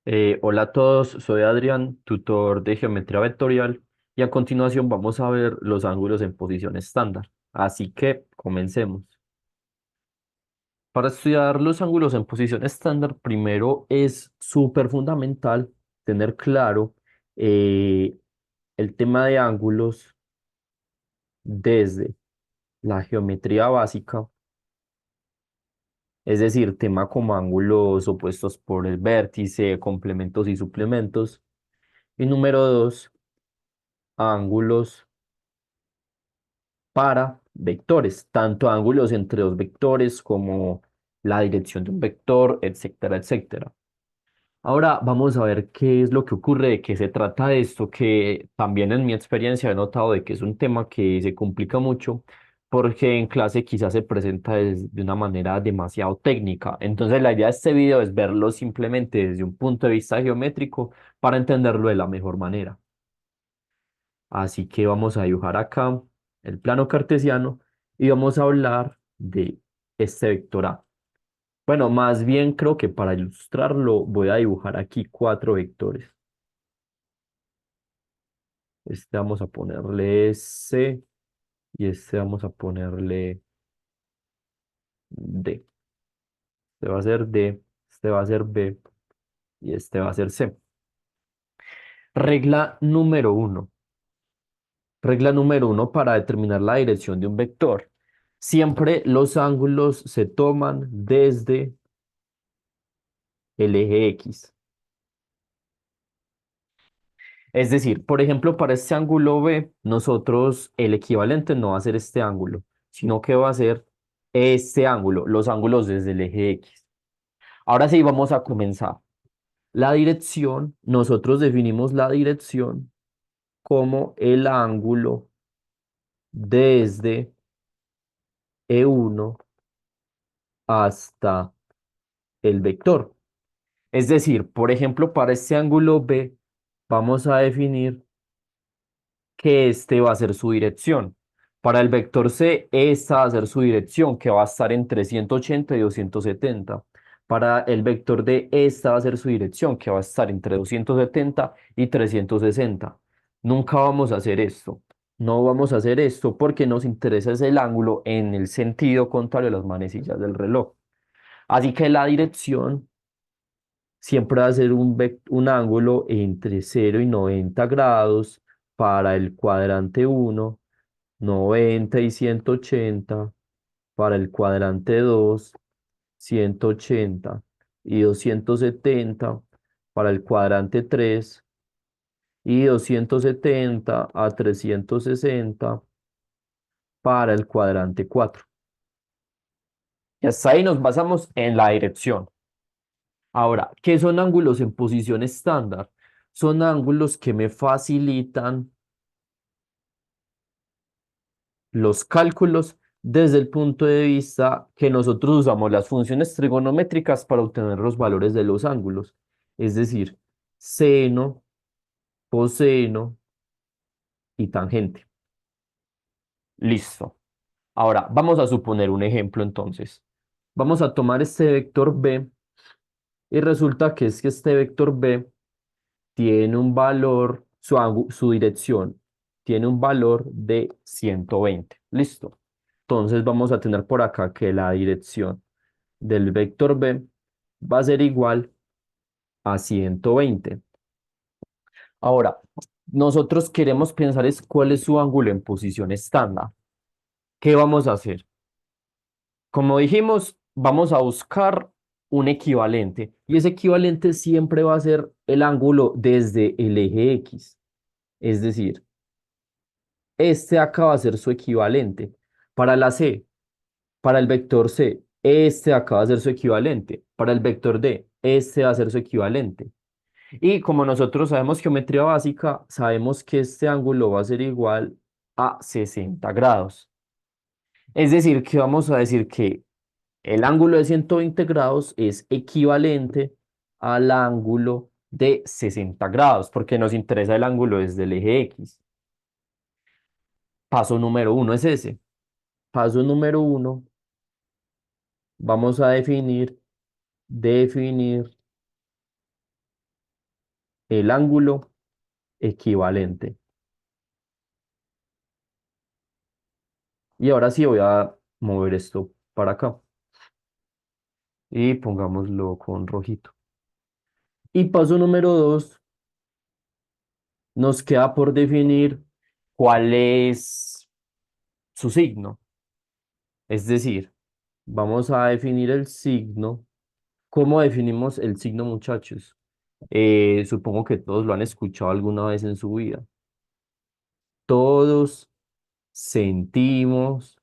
Hola a todos, soy Adrián, tutor de geometría vectorial, y a continuación vamos a ver los ángulos en posición estándar. Así que comencemos. Para estudiar los ángulos en posición estándar, primero es súper fundamental tener claro eh, el tema de ángulos desde la geometría básica, es decir, tema como ángulos opuestos por el vértice, complementos y suplementos. Y número dos, ángulos para vectores, tanto ángulos entre dos vectores como la dirección de un vector, etcétera, etcétera. Ahora vamos a ver qué es lo que ocurre, de qué se trata esto, que también en mi experiencia he notado de que es un tema que se complica mucho porque en clase quizás se presenta de una manera demasiado técnica. Entonces la idea de este video es verlo simplemente desde un punto de vista geométrico para entenderlo de la mejor manera. Así que vamos a dibujar acá el plano cartesiano y vamos a hablar de este vector A. Bueno, más bien creo que para ilustrarlo voy a dibujar aquí cuatro vectores. Este vamos a ponerle C y este vamos a ponerle D. Este va a ser D, este va a ser B y este va a ser C. Regla número uno. Regla número uno para determinar la dirección de un vector. Siempre los ángulos se toman desde el eje X. Es decir, por ejemplo, para este ángulo B, nosotros el equivalente no va a ser este ángulo, sino que va a ser este ángulo, los ángulos desde el eje X. Ahora sí, vamos a comenzar. La dirección, nosotros definimos la dirección como el ángulo desde E1 hasta el vector. Es decir, por ejemplo, para este ángulo B, vamos a definir que este va a ser su dirección. Para el vector C, esta va a ser su dirección, que va a estar entre 180 y 270. Para el vector D, esta va a ser su dirección, que va a estar entre 270 y 360. Nunca vamos a hacer esto. No vamos a hacer esto porque nos interesa es el ángulo en el sentido contrario a las manecillas del reloj. Así que la dirección siempre va a ser un ángulo entre 0 y 90 grados para el cuadrante uno, 90 y 180 para el cuadrante 2, 180 y 270 para el cuadrante 3 y 270 a 360 para el cuadrante 4. Y hasta ahí nos basamos en la dirección. Ahora, ¿qué son ángulos en posición estándar? Son ángulos que me facilitan los cálculos desde el punto de vista que nosotros usamos las funciones trigonométricas para obtener los valores de los ángulos. Es decir, seno, coseno y tangente. Listo. Ahora, vamos a suponer un ejemplo entonces. Vamos a tomar este vector B y resulta que es que este vector B tiene un valor, su dirección tiene un valor de 120. Listo. Entonces vamos a tener por acá que la dirección del vector B va a ser igual a 120. Ahora, nosotros queremos pensar es cuál es su ángulo en posición estándar. ¿Qué vamos a hacer? Como dijimos, vamos a buscar un equivalente y ese equivalente siempre va a ser el ángulo desde el eje X. Es decir, este acá va a ser su equivalente. Para la C, para el vector C, este acá va a ser su equivalente. Para el vector D, este va a ser su equivalente. Y como nosotros sabemos geometría básica, sabemos que este ángulo va a ser igual a 60 grados. Es decir, que vamos a decir que el ángulo de 120 grados es equivalente al ángulo de 60 grados, porque nos interesa el ángulo desde el eje X. Paso número uno es ese. Paso número uno, vamos a definir el ángulo equivalente. Y ahora sí voy a mover esto para acá y pongámoslo con rojito. Y paso número 2, nos queda por definir cuál es su signo. Es decir, vamos a definir el signo. ¿Cómo definimos el signo, muchachos? Supongo que todos lo han escuchado alguna vez en su vida. Todos sentimos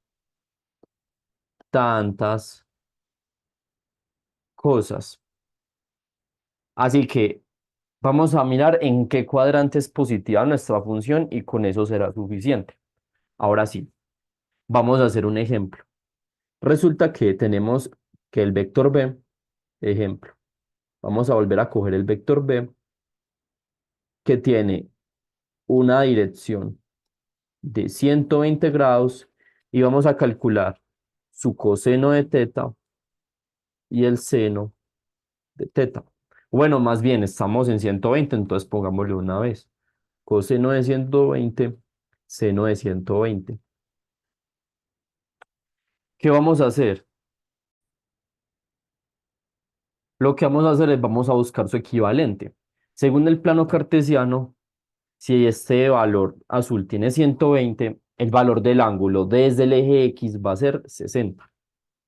tantas cosas. Así que vamos a mirar en qué cuadrante es positiva nuestra función y con eso será suficiente. Ahora sí, vamos a hacer un ejemplo. Resulta que tenemos que el vector b, ejemplo, vamos a volver a coger el vector b que tiene una dirección de 120 grados y vamos a calcular su coseno de teta y el seno de teta. Bueno, más bien estamos en 120, entonces pongámosle una vez. Coseno de 120, seno de 120. ¿Qué vamos a hacer? Lo que vamos a hacer es vamos a buscar su equivalente. Según el plano cartesiano, si este valor azul tiene 120, el valor del ángulo desde el eje X va a ser 60.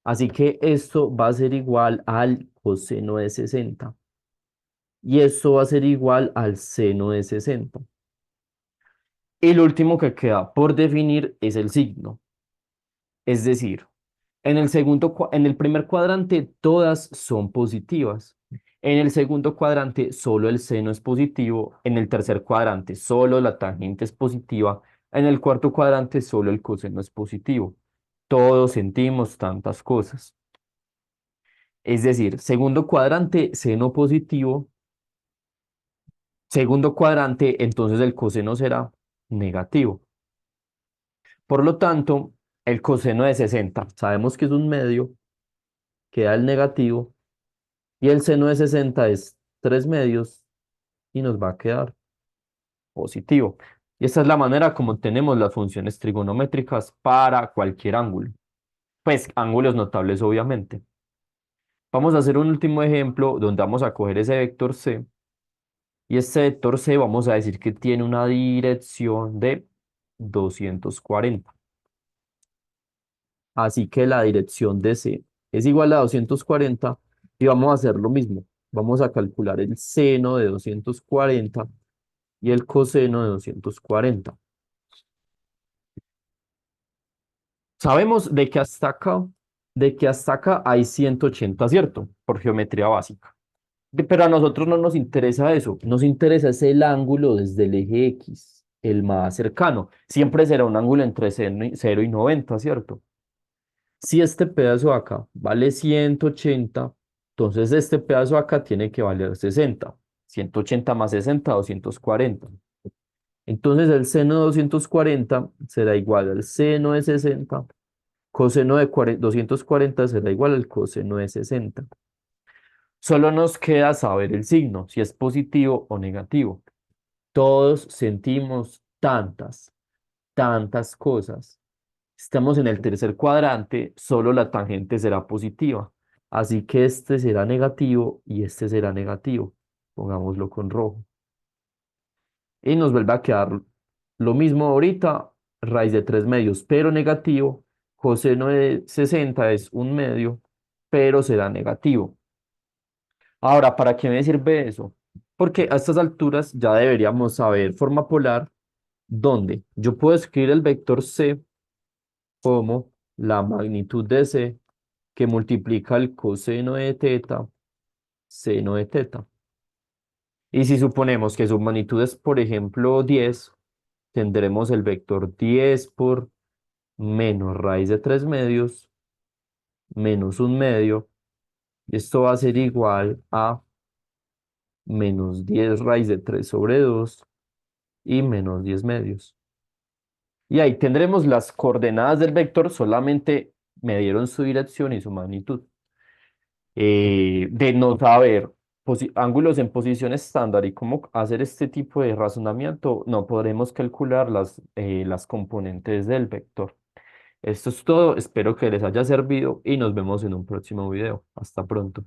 Así que esto va a ser igual al coseno de 60. Y esto va a ser igual al seno de 60. Y lo último que queda por definir es el signo. Es decir, en el primer cuadrante todas son positivas. En el segundo cuadrante solo el seno es positivo. En el tercer cuadrante solo la tangente es positiva. En el cuarto cuadrante solo el coseno es positivo. Todos sentimos tantas cosas. Es decir, segundo cuadrante, seno positivo. Segundo cuadrante, entonces el coseno será negativo. Por lo tanto, el coseno de 60, sabemos que es un medio, queda el negativo, y el seno de 60 es 3 medios y nos va a quedar positivo. Y esta es la manera como tenemos las funciones trigonométricas para cualquier ángulo. Pues ángulos notables, obviamente. Vamos a hacer un último ejemplo donde vamos a coger ese vector C. Y este vector C vamos a decir que tiene una dirección de 240. Así que la dirección de C es igual a 240 y vamos a hacer lo mismo. Vamos a calcular el seno de 240 y el coseno de 240. Sabemos de que hasta acá hay 180, ¿cierto? Por geometría básica. Pero a nosotros no nos interesa eso. Nos interesa es el ángulo desde el eje X, el más cercano. Siempre será un ángulo entre 0 y 90, ¿cierto? Si este pedazo de acá vale 180, entonces este pedazo de acá tiene que valer 60. 180 más 60, 240. Entonces el seno de 240 será igual al seno de 60. Coseno de 240 será igual al coseno de 60. Solo nos queda saber el signo, si es positivo o negativo. Todos sentimos tantas cosas. Estamos en el tercer cuadrante, solo la tangente será positiva. Así que este será negativo y este será negativo. Pongámoslo con rojo. Y nos vuelve a quedar lo mismo ahorita, raíz de 3 medios, pero negativo. Coseno de 60 es un medio, pero será negativo. Ahora, ¿para qué me sirve eso? Porque a estas alturas ya deberíamos saber forma polar, donde yo puedo escribir el vector C como la magnitud de C que multiplica el coseno de teta, seno de teta. Y si suponemos que su magnitud es, por ejemplo, 10, tendremos el vector 10 por menos raíz de 3 medios menos un medio. Y esto va a ser igual a menos 10 raíz de 3 sobre 2 y menos 10 medios. Y ahí tendremos las coordenadas del vector, solamente me dieron su dirección y su magnitud. De no saber ángulos en posición estándar y cómo hacer este tipo de razonamiento, no podremos calcular las componentes del vector. Esto es todo, espero que les haya servido y nos vemos en un próximo video. Hasta pronto.